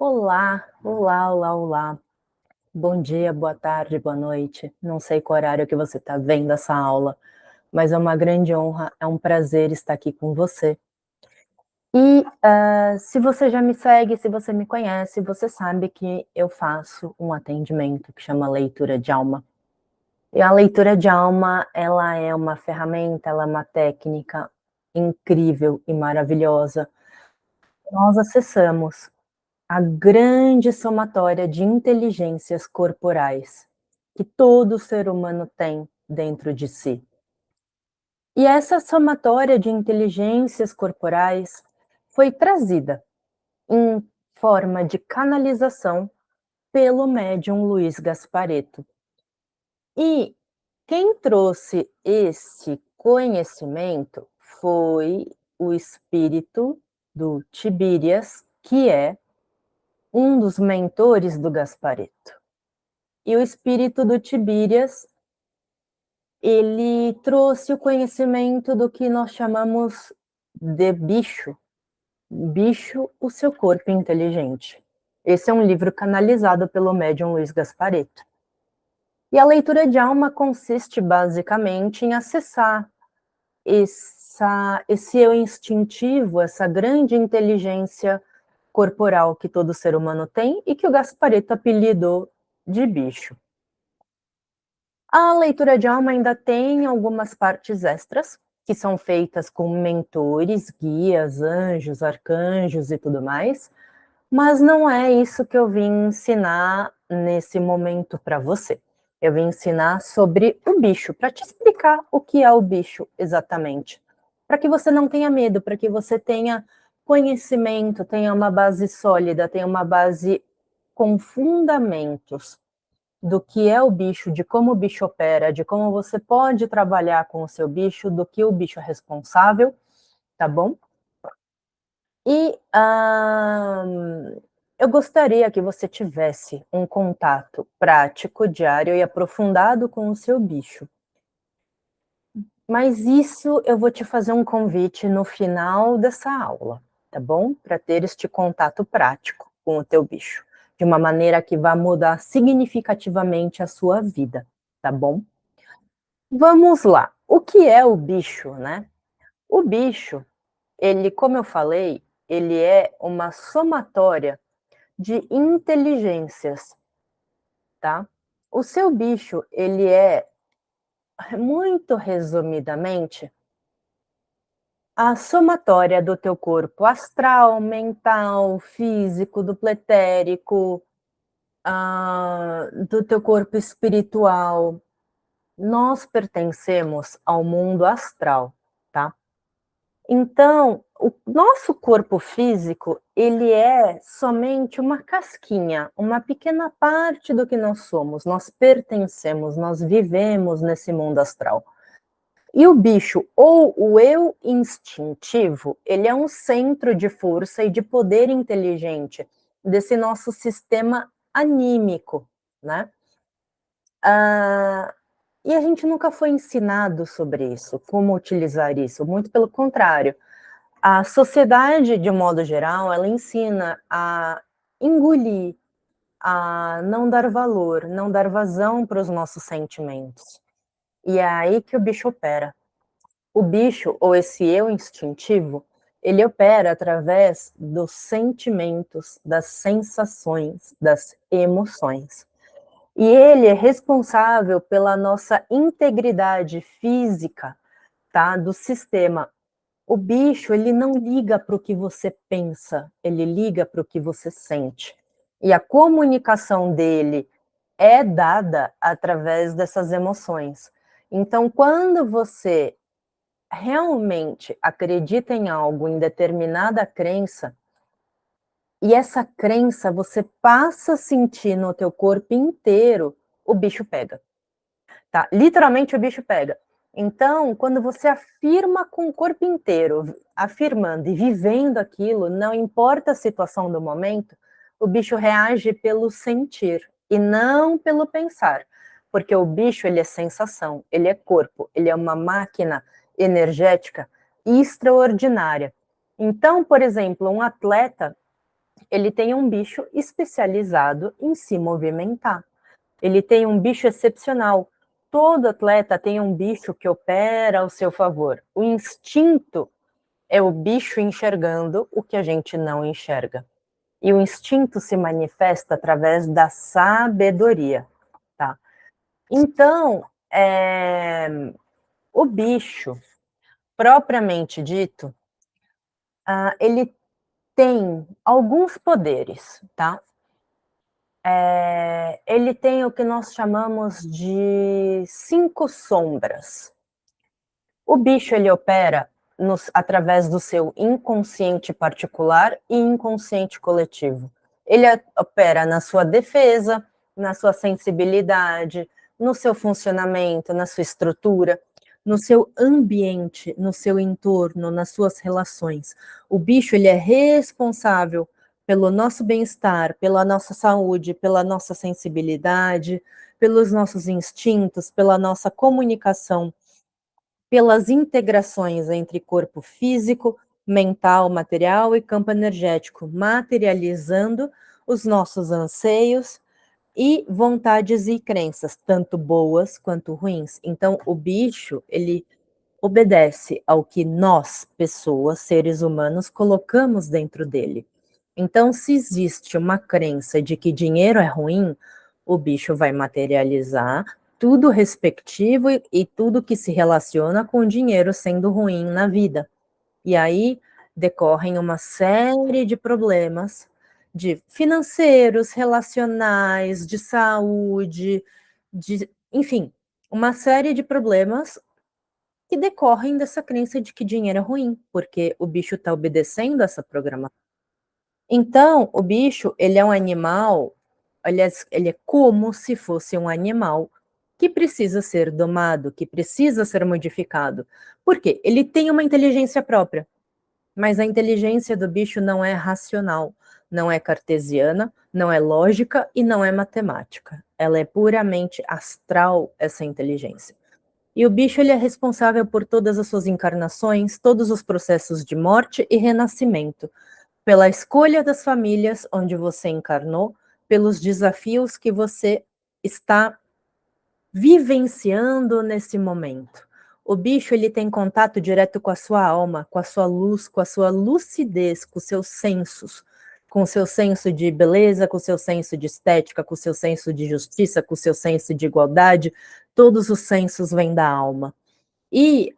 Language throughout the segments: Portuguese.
Olá, olá, olá, olá. Bom dia, boa tarde, boa noite. Não sei qual horário que você está vendo essa aula, mas é uma grande honra, é um prazer estar aqui com você. E se você já me segue, se você me conhece, você sabe que eu faço um atendimento que chama leitura de alma. E a leitura de alma, ela é uma ferramenta, ela é uma técnica incrível e maravilhosa. Nós acessamos a grande somatória de inteligências corporais que todo ser humano tem dentro de si. E essa somatória de inteligências corporais foi trazida em forma de canalização pelo médium Luiz Gasparetto. E quem trouxe esse conhecimento foi o espírito do Tibírias, que é um dos mentores do Gasparetto. E o espírito do Tibírias, ele trouxe o conhecimento do que nós chamamos de bicho. Bicho, o seu corpo inteligente. Esse é um livro canalizado pelo médium Luiz Gasparetto. E a leitura de alma consiste basicamente em acessar esse eu instintivo, essa grande inteligência corporal que todo ser humano tem e que o Gasparetto apelidou de bicho. A leitura de alma ainda tem algumas partes extras, que são feitas com mentores, guias, anjos, arcanjos e tudo mais, mas não é isso que eu vim ensinar nesse momento para você. Eu vim ensinar sobre o bicho, para te explicar o que é o bicho exatamente, para que você não tenha medo, para que você tenha conhecimento, tenha uma base sólida, tenha uma base com fundamentos do que é o bicho, de como o bicho opera, de como você pode trabalhar com o seu bicho, do que o bicho é responsável, tá bom? E eu gostaria que você tivesse um contato prático, diário e aprofundado com o seu bicho. Mas isso eu vou te fazer um convite no final dessa aula, tá bom? Para ter este contato prático com o teu bicho, de uma maneira que vá mudar significativamente a sua vida, tá bom? Vamos lá. O que é o bicho, né? O bicho, ele, como eu falei, ele é uma somatória de inteligências, tá? O seu bicho, ele é, muito resumidamente, a somatória do teu corpo astral, mental, físico, do pretérico, do teu corpo espiritual. Nós pertencemos ao mundo astral, tá? Então, o nosso corpo físico, ele é somente uma casquinha, uma pequena parte do que nós somos. Nós pertencemos, nós vivemos nesse mundo astral. E o bicho, ou o eu instintivo, ele é um centro de força e de poder inteligente desse nosso sistema anímico, né? E a gente nunca foi ensinado sobre isso, como utilizar isso, muito pelo contrário. A sociedade, de um modo geral, ela ensina a engolir, a não dar valor, não dar vazão para os nossos sentimentos. E é aí que o bicho opera. O bicho, ou esse eu instintivo, ele opera através dos sentimentos, das sensações, das emoções. E ele é responsável pela nossa integridade física, tá, do sistema. O bicho, ele não liga para o que você pensa, ele liga para o que você sente. E a comunicação dele é dada através dessas emoções. Então, quando você realmente acredita em algo, em determinada crença, e essa crença você passa a sentir no teu corpo inteiro, o bicho pega, tá? Literalmente o bicho pega. Então, quando você afirma com o corpo inteiro, afirmando e vivendo aquilo, não importa a situação do momento, o bicho reage pelo sentir e não pelo pensar, porque o bicho, ele é sensação, ele é corpo, ele é uma máquina energética extraordinária. Então, por exemplo, um atleta, ele tem um bicho especializado em se movimentar. Ele tem um bicho excepcional. Todo atleta tem um bicho que opera ao seu favor. O instinto é o bicho enxergando o que a gente não enxerga. E o instinto se manifesta através da sabedoria, tá? Então, o bicho, propriamente dito, ele tem alguns poderes, tá? Ele tem o que nós chamamos de 5 sombras. O bicho ele opera através do seu inconsciente particular e inconsciente coletivo. Ele opera na sua defesa, na sua sensibilidade, no seu funcionamento, na sua estrutura, no seu ambiente, no seu entorno, nas suas relações. O bicho ele é responsável pelo nosso bem-estar, pela nossa saúde, pela nossa sensibilidade, pelos nossos instintos, pela nossa comunicação, pelas integrações entre corpo físico, mental, material e campo energético, materializando os nossos anseios e vontades e crenças, tanto boas quanto ruins. Então, o bicho, ele obedece ao que nós, pessoas, seres humanos, colocamos dentro dele. Então, se existe uma crença de que dinheiro é ruim, o bicho vai materializar tudo respectivo e tudo que se relaciona com o dinheiro sendo ruim na vida. E aí decorrem uma série de problemas de financeiros, relacionais, de saúde, enfim, uma série de problemas que decorrem dessa crença de que dinheiro é ruim, porque o bicho está obedecendo essa programação. Então, o bicho, ele é um animal, aliás, ele é como se fosse um animal que precisa ser domado, que precisa ser modificado. Por quê? Ele tem uma inteligência própria, mas a inteligência do bicho não é racional, não é cartesiana, não é lógica e não é matemática. Ela é puramente astral, essa inteligência. E o bicho ele é responsável por todas as suas encarnações, todos os processos de morte e renascimento, pela escolha das famílias onde você encarnou, pelos desafios que você está vivenciando nesse momento. O bicho ele tem contato direto com a sua alma, com a sua luz, com a sua lucidez, com os seus sensos, com o seu senso de beleza, com o seu senso de estética, com o seu senso de justiça, com o seu senso de igualdade. Todos os sensos vêm da alma. E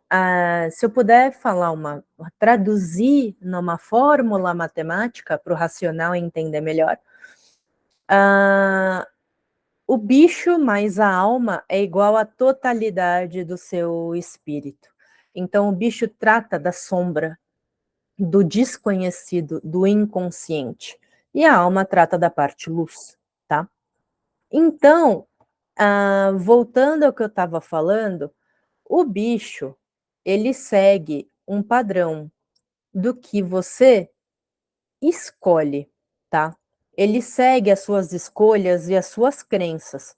se eu puder falar traduzir numa fórmula matemática para o racional entender melhor, o bicho mais a alma é igual à totalidade do seu espírito. Então, o bicho trata da sombra, do desconhecido, do inconsciente. E a alma trata da parte luz, tá? Então, voltando ao que eu estava falando, o bicho, ele segue um padrão do que você escolhe, tá? Ele segue as suas escolhas e as suas crenças.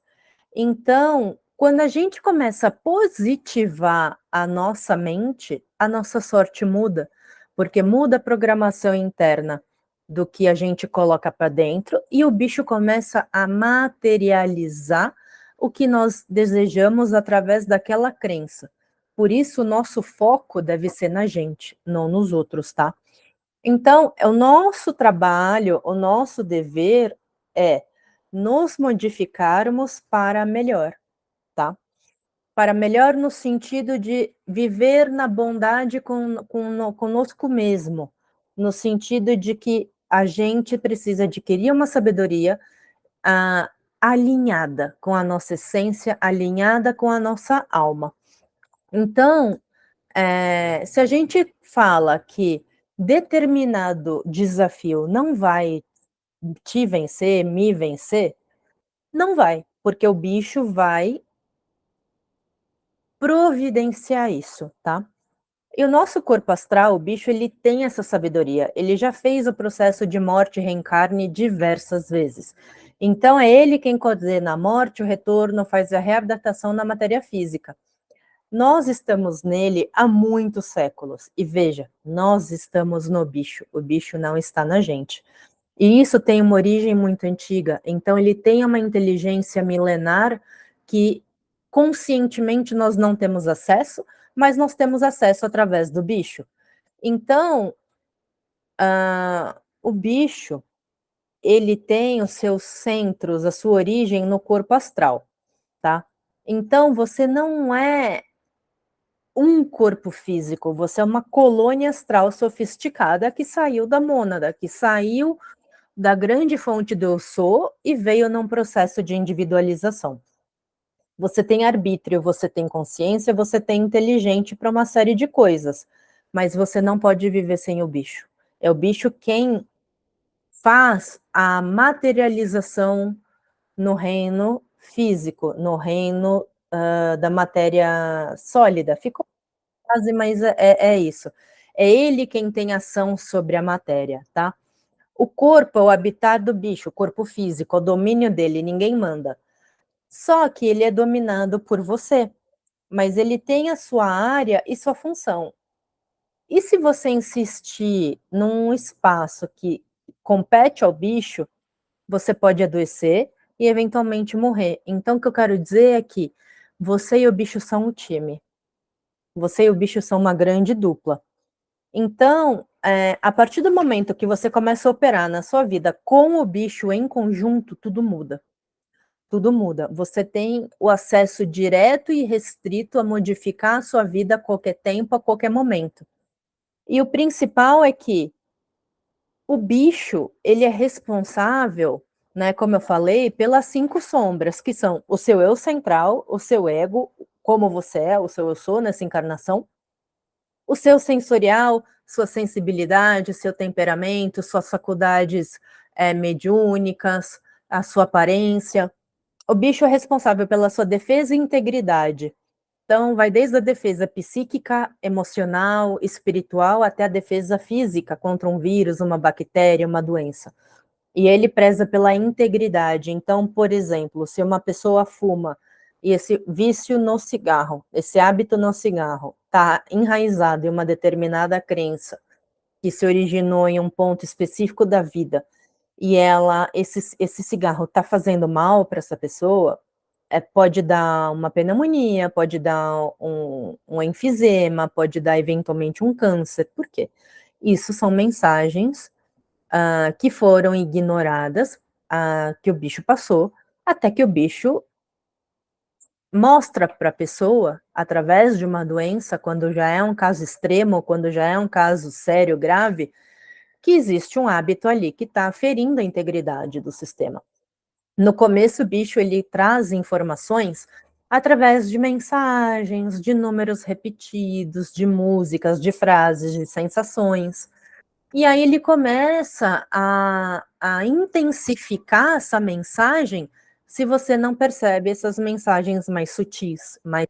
Então, quando a gente começa a positivar a nossa mente, a nossa sorte muda, porque muda a programação interna do que a gente coloca para dentro e o bicho começa a materializar o que nós desejamos através daquela crença. Por isso, o nosso foco deve ser na gente, não nos outros, tá? Então, o nosso trabalho, o nosso dever é nos modificarmos para melhor, tá? Para melhor no sentido de viver na bondade conosco mesmo, no sentido de que a gente precisa adquirir uma sabedoria alinhada com a nossa essência, alinhada com a nossa alma. Então, se a gente fala que determinado desafio não vai te vencer, me vencer, não vai, porque o bicho vai providenciar isso, tá? E o nosso corpo astral, o bicho, ele tem essa sabedoria. Ele já fez o processo de morte e reencarne diversas vezes. Então, é ele quem coordena a morte, o retorno, faz a readaptação na matéria física. Nós estamos nele há muitos séculos. E veja, nós estamos no bicho. O bicho não está na gente. E isso tem uma origem muito antiga, então ele tem uma inteligência milenar que conscientemente nós não temos acesso, mas nós temos acesso através do bicho. Então, o bicho, ele tem os seus centros, a sua origem no corpo astral, tá? Então você não é um corpo físico, você é uma colônia astral sofisticada que saiu da mônada, que saiu da grande fonte do eu sou e veio num processo de individualização. Você tem arbítrio, você tem consciência, você tem inteligente para uma série de coisas, mas você não pode viver sem o bicho. É o bicho quem faz a materialização no reino físico, no reino da matéria sólida. Ficou quase, mas é isso. É ele quem tem ação sobre a matéria, tá? O corpo é o habitat do bicho, o corpo físico, é o domínio dele, ninguém manda. Só que ele é dominado por você, mas ele tem a sua área e sua função. E se você insistir num espaço que compete ao bicho, você pode adoecer e eventualmente morrer. Então, o que eu quero dizer é que você e o bicho são um time. Você e o bicho são uma grande dupla. Então, a partir do momento que você começa a operar na sua vida com o bicho em conjunto, tudo muda. Tudo muda. Você tem o acesso direto e restrito a modificar a sua vida a qualquer tempo, a qualquer momento. E o principal é que o bicho, ele é responsável, né, como eu falei, pelas 5 sombras, que são o seu eu central, o seu ego, como você é, o seu eu sou nessa encarnação, o seu sensorial, sua sensibilidade, seu temperamento, suas faculdades mediúnicas, a sua aparência. O bicho é responsável pela sua defesa e integridade. Então, vai desde a defesa psíquica, emocional, espiritual, até a defesa física contra um vírus, uma bactéria, uma doença. E ele preza pela integridade. Então, por exemplo, se uma pessoa fuma e esse vício no cigarro, esse hábito no cigarro, está enraizado em uma determinada crença que se originou em um ponto específico da vida e esse cigarro está fazendo mal para essa pessoa, pode dar uma pneumonia, pode dar um enfisema, pode dar eventualmente um câncer. Por quê? Isso são mensagens que foram ignoradas, que o bicho passou, até que o bicho mostra para a pessoa, através de uma doença, quando já é um caso extremo, quando já é um caso sério, grave, que existe um hábito ali que está ferindo a integridade do sistema. No começo, o bicho ele traz informações através de mensagens, de números repetidos, de músicas, de frases, de sensações. E aí ele começa a intensificar essa mensagem se você não percebe essas mensagens mais sutis, mais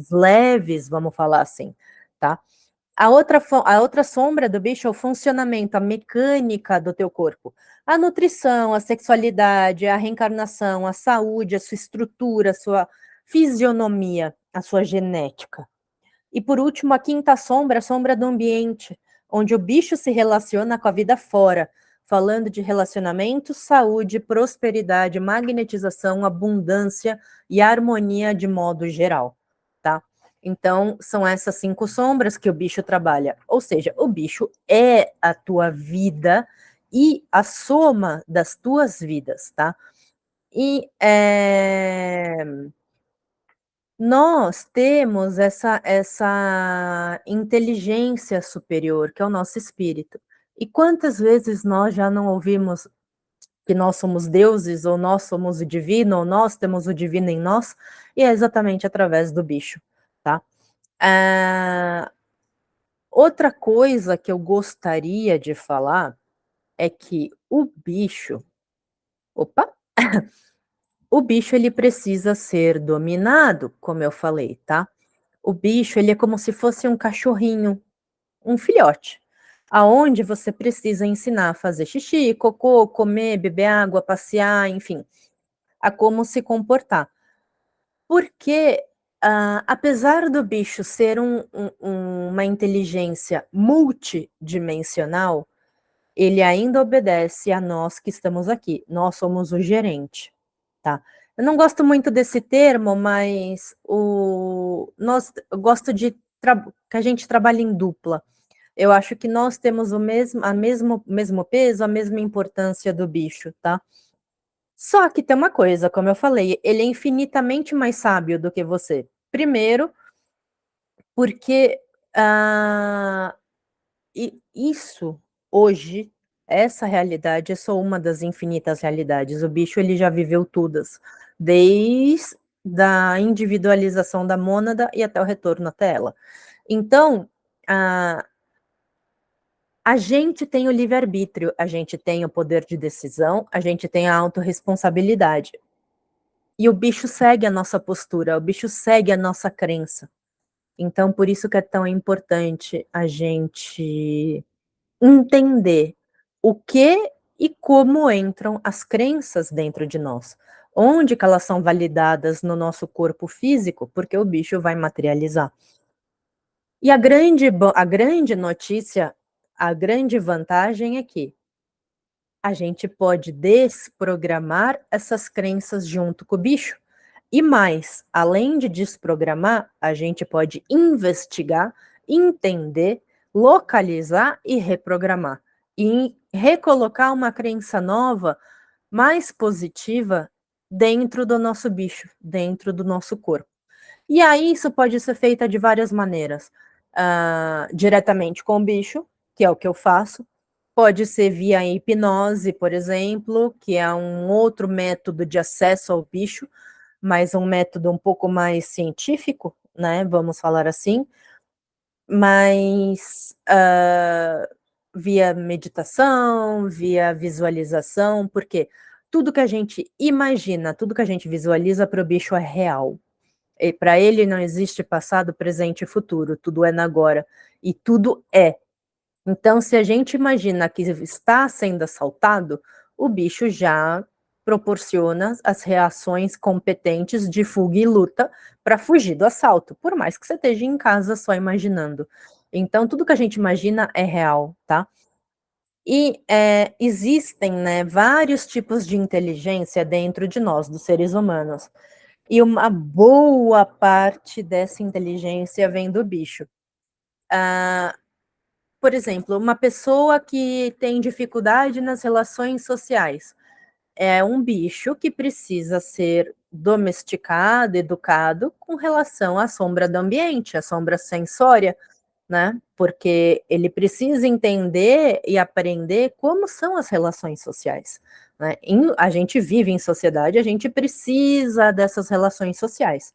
leves, vamos falar assim, tá? A outra sombra do bicho é o funcionamento, a mecânica do teu corpo. A nutrição, a sexualidade, a reencarnação, a saúde, a sua estrutura, a sua fisionomia, a sua genética. E por último, a quinta sombra, a sombra do ambiente, onde o bicho se relaciona com a vida fora, falando de relacionamento, saúde, prosperidade, magnetização, abundância e harmonia de modo geral, tá? Então, são essas 5 sombras que o bicho trabalha. Ou seja, o bicho é a tua vida e a soma das tuas vidas, tá? E nós temos essa inteligência superior, que é o nosso espírito. E quantas vezes nós já não ouvimos que nós somos deuses, ou nós somos o divino, ou nós temos o divino em nós, e é exatamente através do bicho, tá? Outra coisa que eu gostaria de falar é que o bicho, opa, o bicho ele precisa ser dominado, como eu falei, tá? O bicho, ele é como se fosse um cachorrinho, um filhote, aonde você precisa ensinar a fazer xixi, cocô, comer, beber água, passear, enfim, a como se comportar. Porque, apesar do bicho ser uma inteligência multidimensional, ele ainda obedece a nós que estamos aqui. Nós somos o gerente, tá? Eu não gosto muito desse termo, mas eu gosto de que a gente trabalhe em dupla. Eu acho que nós temos mesmo peso, a mesma importância do bicho, tá? Só que tem uma coisa, como eu falei, ele é infinitamente mais sábio do que você. Primeiro, porque isso hoje, essa realidade é só uma das infinitas realidades. O bicho ele já viveu todas, desde a individualização da mônada e até o retorno até ela. Então, a gente tem o livre-arbítrio, a gente tem o poder de decisão, a gente tem a autorresponsabilidade. E o bicho segue a nossa postura, o bicho segue a nossa crença. Então, por isso que é tão importante a gente entender o que e como entram as crenças dentro de nós. Onde que elas são validadas no nosso corpo físico, porque o bicho vai materializar. E a grande notícia, a grande vantagem é que a gente pode desprogramar essas crenças junto com o bicho. E mais, além de desprogramar, a gente pode investigar, entender, localizar e reprogramar. E recolocar uma crença nova, mais positiva, dentro do nosso bicho, dentro do nosso corpo. E aí isso pode ser feito de várias maneiras. Diretamente com o bicho, que é o que eu faço. Pode ser via hipnose, por exemplo, que é um outro método de acesso ao bicho, mas um método um pouco mais científico, né? Vamos falar assim. Mas via meditação, via visualização, porque tudo que a gente imagina, tudo que a gente visualiza para o bicho é real. Para ele não existe passado, presente e futuro, tudo é no agora. E tudo é. Então, se a gente imagina que está sendo assaltado, o bicho já proporciona as reações competentes de fuga e luta para fugir do assalto, por mais que você esteja em casa só imaginando. Então, tudo que a gente imagina é real, tá? E existem, né, vários tipos de inteligência dentro de nós, dos seres humanos. E uma boa parte dessa inteligência vem do bicho. Por exemplo, uma pessoa que tem dificuldade nas relações sociais é um bicho que precisa ser domesticado, educado com relação à sombra do ambiente, à sombra sensória, né? Porque ele precisa entender e aprender como são as relações sociais. Né? A gente vive em sociedade, a gente precisa dessas relações sociais.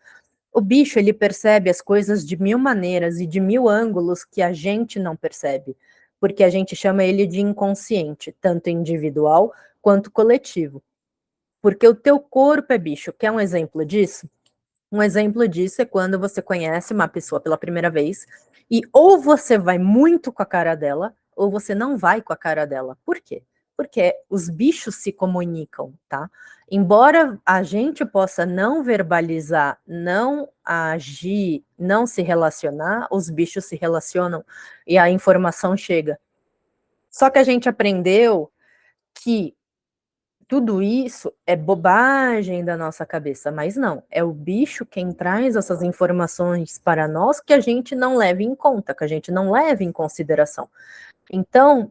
O bicho, ele percebe as coisas de mil maneiras e de mil ângulos que a gente não percebe, porque a gente chama ele de inconsciente, tanto individual quanto coletivo. Porque o teu corpo é bicho. Quer um exemplo disso? Um exemplo disso é quando você conhece uma pessoa pela primeira vez e ou você vai muito com a cara dela, ou você não vai com a cara dela. Por quê? Porque os bichos se comunicam, tá? Embora a gente possa não verbalizar, não agir, não se relacionar, os bichos se relacionam e a informação chega. Só que a gente aprendeu que tudo isso é bobagem da nossa cabeça, mas não, é o bicho quem traz essas informações para nós que a gente não leva em conta, que a gente não leva em consideração. Então,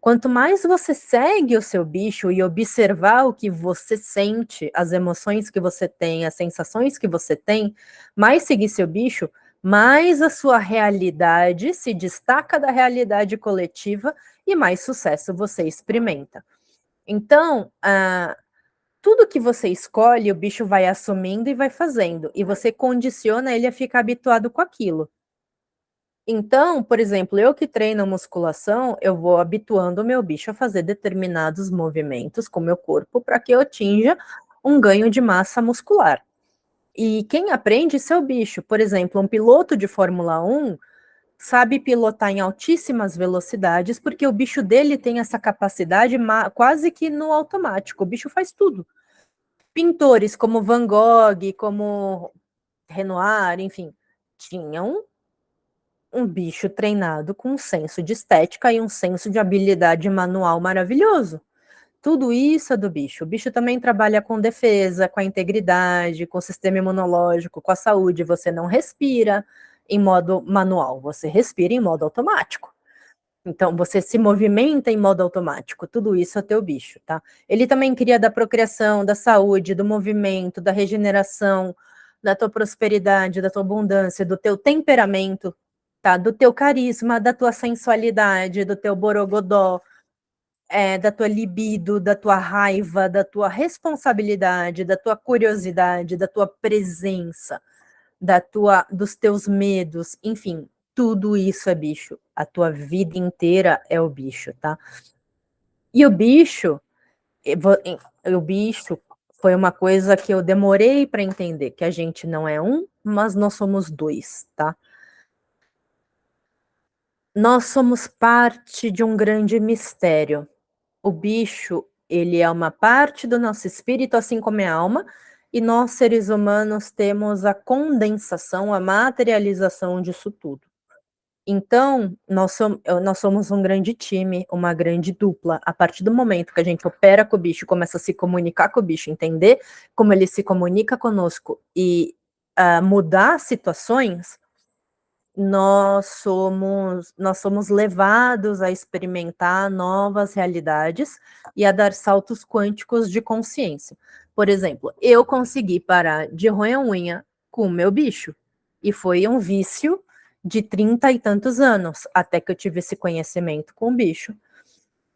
quanto mais você segue o seu bicho e observar o que você sente, as emoções que você tem, as sensações que você tem, mais seguir seu bicho, mais a sua realidade se destaca da realidade coletiva e mais sucesso você experimenta. Então, tudo que você escolhe, o bicho vai assumindo e vai fazendo, e você condiciona ele a ficar habituado com aquilo. Então, por exemplo, eu que treino musculação, eu vou habituando o meu bicho a fazer determinados movimentos com o meu corpo para que eu atinja um ganho de massa muscular. E quem aprende isso é o bicho. Por exemplo, um piloto de Fórmula 1 sabe pilotar em altíssimas velocidades porque o bicho dele tem essa capacidade quase que no automático. O bicho faz tudo. Pintores como Van Gogh, como Renoir, enfim, tinham um bicho treinado com um senso de estética e um senso de habilidade manual maravilhoso. Tudo isso é do bicho. O bicho também trabalha com defesa, com a integridade, com o sistema imunológico, com a saúde. Você não respira em modo manual, você respira em modo automático. Então, você se movimenta em modo automático, tudo isso é teu bicho, tá? Ele também cria da procriação, da saúde, do movimento, da regeneração, da tua prosperidade, da tua abundância, do teu temperamento, tá? Do teu carisma, da tua sensualidade, do teu borogodó, da tua libido, da tua raiva, da tua responsabilidade, da tua curiosidade, da tua presença, dos teus medos, enfim, tudo isso é bicho. A tua vida inteira é o bicho, tá? E o bicho foi uma coisa que eu demorei para entender, que a gente não é um, mas nós somos dois, tá? Nós somos parte de um grande mistério. O bicho, ele é uma parte do nosso espírito, assim como é a alma, e nós, seres humanos, temos a condensação, a materialização disso tudo. Então, nós somos um grande time, uma grande dupla. A partir do momento que a gente opera com o bicho, começa a se comunicar com o bicho, entender como ele se comunica conosco e mudar situações, nós somos levados a experimentar novas realidades e a dar saltos quânticos de consciência. Por exemplo, eu consegui parar de roer unha com o meu bicho, e foi um vício de 30 e tantos anos, até que eu tive esse conhecimento com o bicho.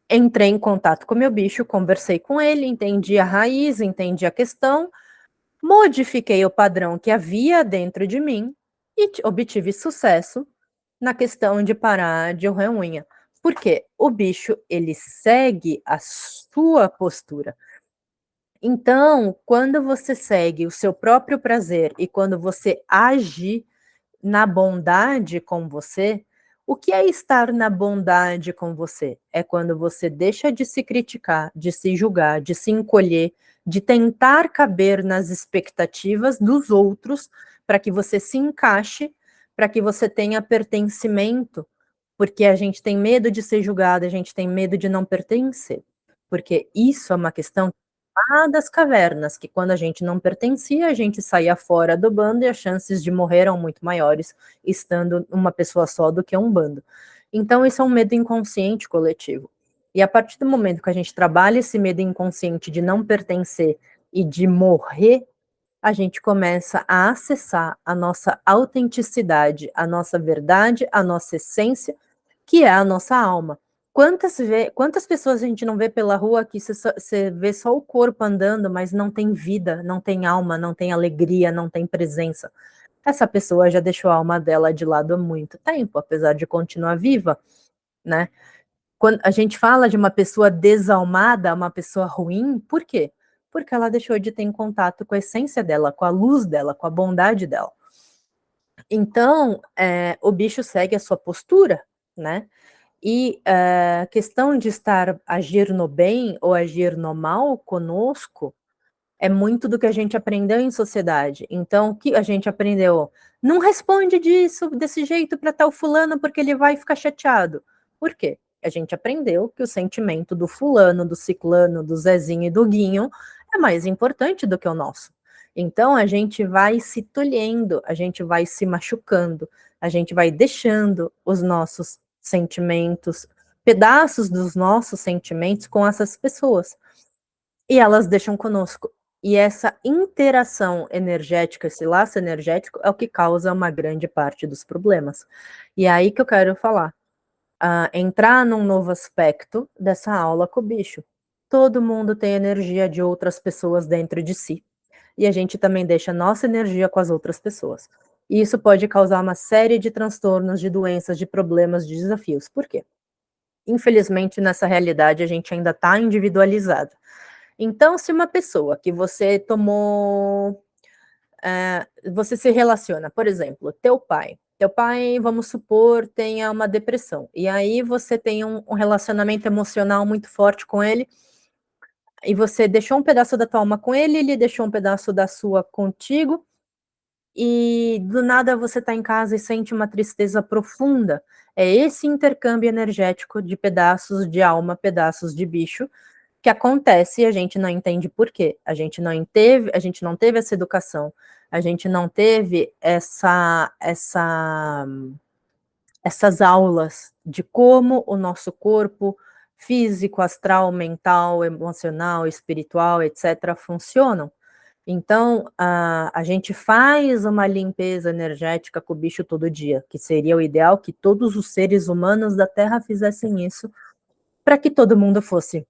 Entrei em contato com o meu bicho, conversei com ele, entendi a raiz, entendi a questão, modifiquei o padrão que havia dentro de mim e obtive sucesso na questão de parar de roer unha. Por quê? O bicho, ele segue a sua postura. Então, quando você segue o seu próprio prazer e quando você age na bondade com você, o que é estar na bondade com você? É quando você deixa de se criticar, de se julgar, de se encolher, de tentar caber nas expectativas dos outros para que você se encaixe, para que você tenha pertencimento, porque a gente tem medo de ser julgado, a gente tem medo de não pertencer, porque isso é uma questão lá das cavernas, que quando a gente não pertencia, a gente saía fora do bando e as chances de morrer eram muito maiores estando uma pessoa só do que um bando. Então, isso é um medo inconsciente coletivo. E a partir do momento que a gente trabalha esse medo inconsciente de não pertencer e de morrer, a gente começa a acessar a nossa autenticidade, a nossa verdade, a nossa essência, que é a nossa alma. Quantas pessoas a gente não vê pela rua que você vê só o corpo andando, mas não tem vida, não tem alma, não tem alegria, não tem presença? Essa pessoa já deixou a alma dela de lado há muito tempo, apesar de continuar viva, né? Quando a gente fala de uma pessoa desalmada, uma pessoa ruim, por quê? Porque ela deixou de ter contato com a essência dela, com a luz dela, com a bondade dela. Então, o bicho segue a sua postura, né? E a questão de agir no bem ou agir no mal conosco é muito do que a gente aprendeu em sociedade. Então, o que a gente aprendeu? Não responde desse jeito para tal fulano, porque ele vai ficar chateado. Por quê? A gente aprendeu que o sentimento do fulano, do ciclano, do Zezinho e do Guinho é mais importante do que o nosso. Então, a gente vai se tolhendo, a gente vai se machucando, a gente vai deixando os nossos sentimentos, pedaços dos nossos sentimentos com essas pessoas. E elas deixam conosco. E essa interação energética, esse laço energético, é o que causa uma grande parte dos problemas. E é aí que eu quero falar. Entrar num novo aspecto dessa aula com o bicho. Todo mundo tem energia de outras pessoas dentro de si. E a gente também deixa nossa energia com as outras pessoas. E isso pode causar uma série de transtornos, de doenças, de problemas, de desafios. Por quê? Infelizmente, nessa realidade, a gente ainda está individualizado. Então, se uma pessoa que você tomou, você se relaciona, por exemplo, teu pai, vamos supor, tenha uma depressão, e aí você tem um relacionamento emocional muito forte com ele, e você deixou um pedaço da tua alma com ele, ele deixou um pedaço da sua contigo, e do nada você está em casa e sente uma tristeza profunda. É esse intercâmbio energético de pedaços de alma, pedaços de bicho, que acontece e a gente não entende por quê. A gente não teve essa educação, a gente não teve essas aulas de como o nosso corpo físico, astral, mental, emocional, espiritual, etc., funcionam. Então, a gente faz uma limpeza energética com o bicho todo dia, que seria o ideal que todos os seres humanos da Terra fizessem isso, para que todo mundo fosse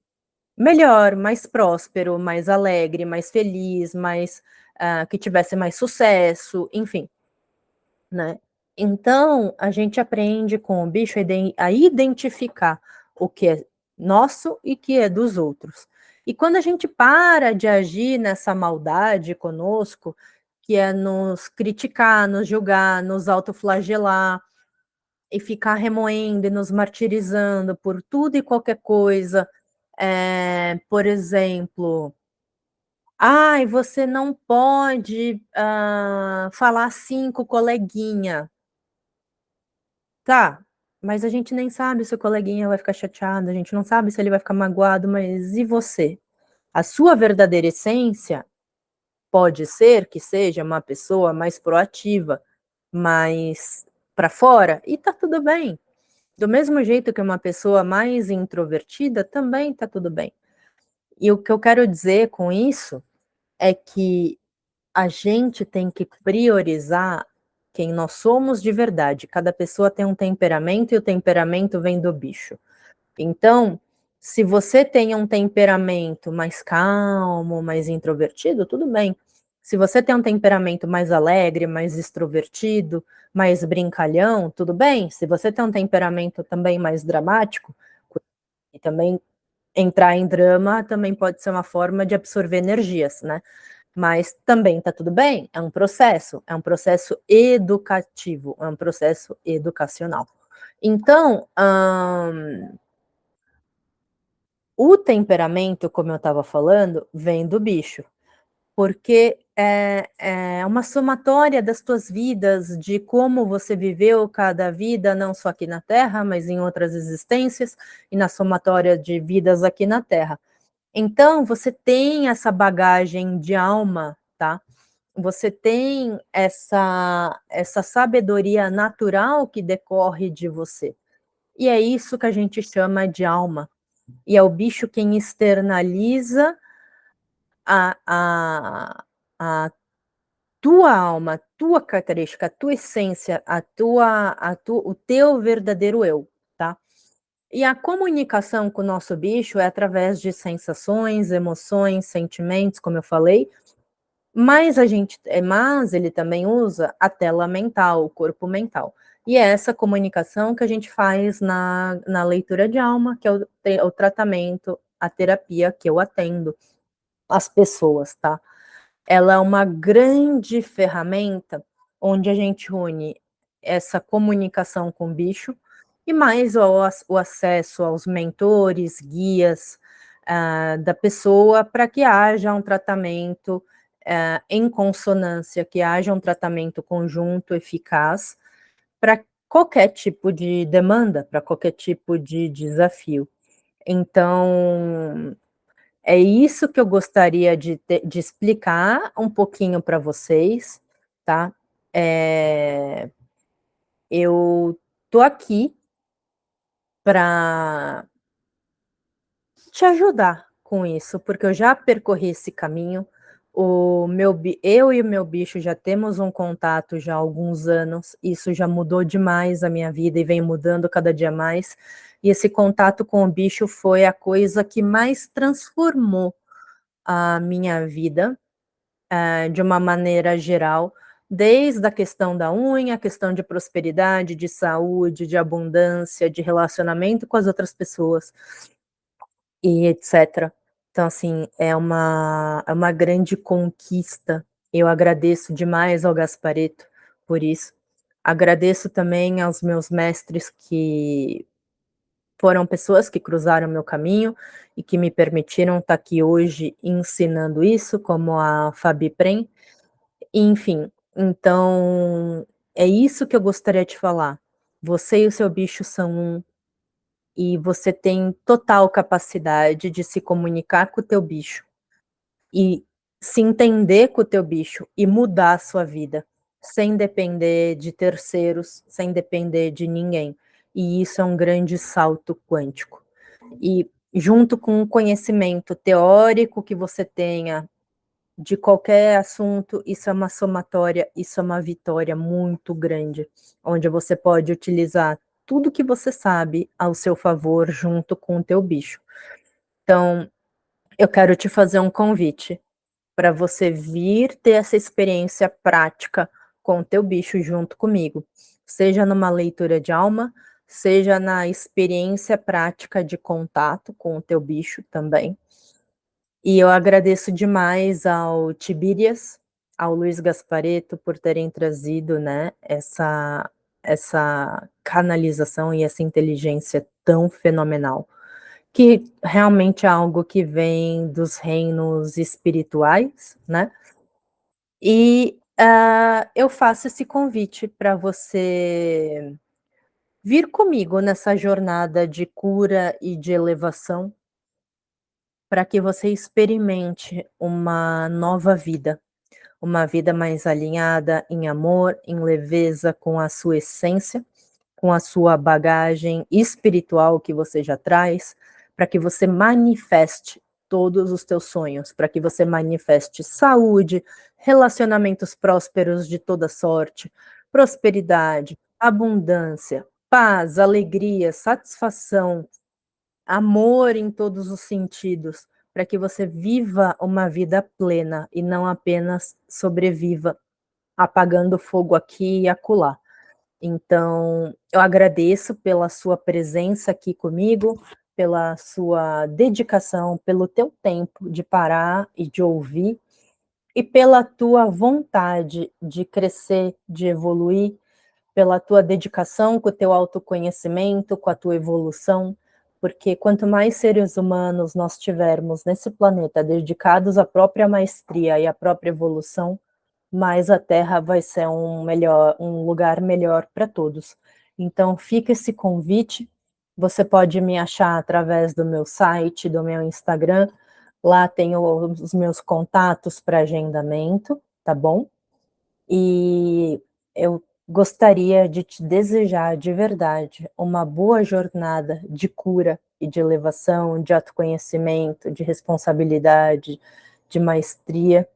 melhor, mais próspero, mais alegre, mais feliz, que tivesse mais sucesso, enfim, né. Então, a gente aprende com o bicho a identificar o que é nosso e que é dos outros. E quando a gente para de agir nessa maldade conosco, que é nos criticar, nos julgar, nos autoflagelar e ficar remoendo e nos martirizando por tudo e qualquer coisa, por exemplo: "Ai, você não pode, falar assim com o coleguinha". Tá, mas a gente nem sabe se o coleguinha vai ficar chateado, a gente não sabe se ele vai ficar magoado, mas e você? A sua verdadeira essência pode ser que seja uma pessoa mais proativa, mais para fora, e tá tudo bem. Do mesmo jeito que uma pessoa mais introvertida, também tá tudo bem. E o que eu quero dizer com isso é que a gente tem que priorizar quem nós somos de verdade. Cada pessoa tem um temperamento e o temperamento vem do bicho. Então, se você tem um temperamento mais calmo, mais introvertido, tudo bem. Se você tem um temperamento mais alegre, mais extrovertido, mais brincalhão, tudo bem. Se você tem um temperamento também mais dramático, e também entrar em drama também pode ser uma forma de absorver energias, né? Mas também tá tudo bem, é um processo educativo, é um processo educacional. Então, o temperamento, como eu estava falando, vem do bicho, porque é uma somatória das tuas vidas, de como você viveu cada vida, não só aqui na Terra, mas em outras existências, e na somatória de vidas aqui na Terra. Então, você tem essa bagagem de alma, tá? Você tem essa sabedoria natural que decorre de você. E é isso que a gente chama de alma. E é o bicho quem externaliza a a a tua alma, a tua característica, a tua essência, o teu verdadeiro eu, tá. E a comunicação com o nosso bicho é através de sensações, emoções, sentimentos, como eu falei, mas ele também usa a tela mental, o corpo mental. E é essa comunicação que a gente faz na leitura de alma, que é o tratamento, a terapia que eu atendo as pessoas, tá. Ela é uma grande ferramenta, onde a gente une essa comunicação com o bicho, e mais o acesso aos mentores, guias, da pessoa, para que haja um tratamento, em consonância, que haja um tratamento conjunto eficaz, para qualquer tipo de demanda, para qualquer tipo de desafio. Então, é isso que eu gostaria de explicar um pouquinho para vocês, tá. Eh, eu tô aqui para te ajudar com isso, porque eu já percorri esse caminho, eu e o meu bicho já temos um contato já há alguns anos, isso já mudou demais a minha vida e vem mudando cada dia mais, e esse contato com o bicho foi a coisa que mais transformou a minha vida, de uma maneira geral, desde a questão da unha, a questão de prosperidade, de saúde, de abundância, de relacionamento com as outras pessoas e etcétera. Então, assim, é uma grande conquista. Eu agradeço demais ao Gaspareto por isso. Agradeço também aos meus mestres, que foram pessoas que cruzaram meu caminho e que me permitiram estar aqui hoje ensinando isso, como a Fabi Prem. Enfim, Então, é isso que eu gostaria de falar. Você e o seu bicho são um, e você tem total capacidade de se comunicar com o teu bicho e se entender com o teu bicho e mudar a sua vida, sem depender de terceiros, sem depender de ninguém. E isso é um grande salto quântico. E junto com o conhecimento teórico que você tenha de qualquer assunto, isso é uma somatória, isso é uma vitória muito grande, onde você pode utilizar tudo que você sabe ao seu favor junto com o teu bicho. Então, eu quero te fazer um convite para você vir ter essa experiência prática com o teu bicho junto comigo, seja numa leitura de alma, seja na experiência prática de contato com o teu bicho também. E eu agradeço demais ao Tibírias, ao Luiz Gasparetto por terem trazido, né, essa canalização e essa inteligência tão fenomenal, que realmente é algo que vem dos reinos espirituais, né. E, eu faço esse convite para você vir comigo nessa jornada de cura e de elevação, para que você experimente uma nova vida. Uma vida mais alinhada em amor, em leveza com a sua essência, com a sua bagagem espiritual que você já traz, para que você manifeste todos os teus sonhos, para que você manifeste saúde, relacionamentos prósperos de toda sorte, prosperidade, abundância, paz, alegria, satisfação, amor em todos os sentidos, para que você viva uma vida plena e não apenas sobreviva apagando fogo aqui e acolá. Então, eu agradeço pela sua presença aqui comigo, pela sua dedicação, pelo teu tempo de parar e de ouvir, e pela tua vontade de crescer, de evoluir, pela tua dedicação com o teu autoconhecimento, com a tua evolução, porque quanto mais seres humanos nós tivermos nesse planeta dedicados à própria maestria e à própria evolução, mais a Terra vai ser um lugar melhor para todos. Então fica esse convite, você pode me achar através do meu site, do meu Instagram, lá tem os meus contatos para agendamento, tá bom? E eu gostaria de te desejar de verdade uma boa jornada de cura e de elevação, de autoconhecimento, de responsabilidade, de maestria,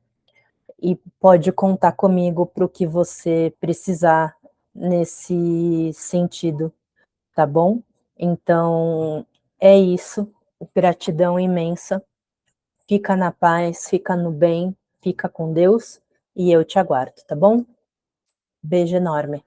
e pode contar comigo para o que você precisar nesse sentido, tá bom? Então, é isso, gratidão imensa, fica na paz, fica no bem, fica com Deus, e eu te aguardo, tá bom? Beijo enorme.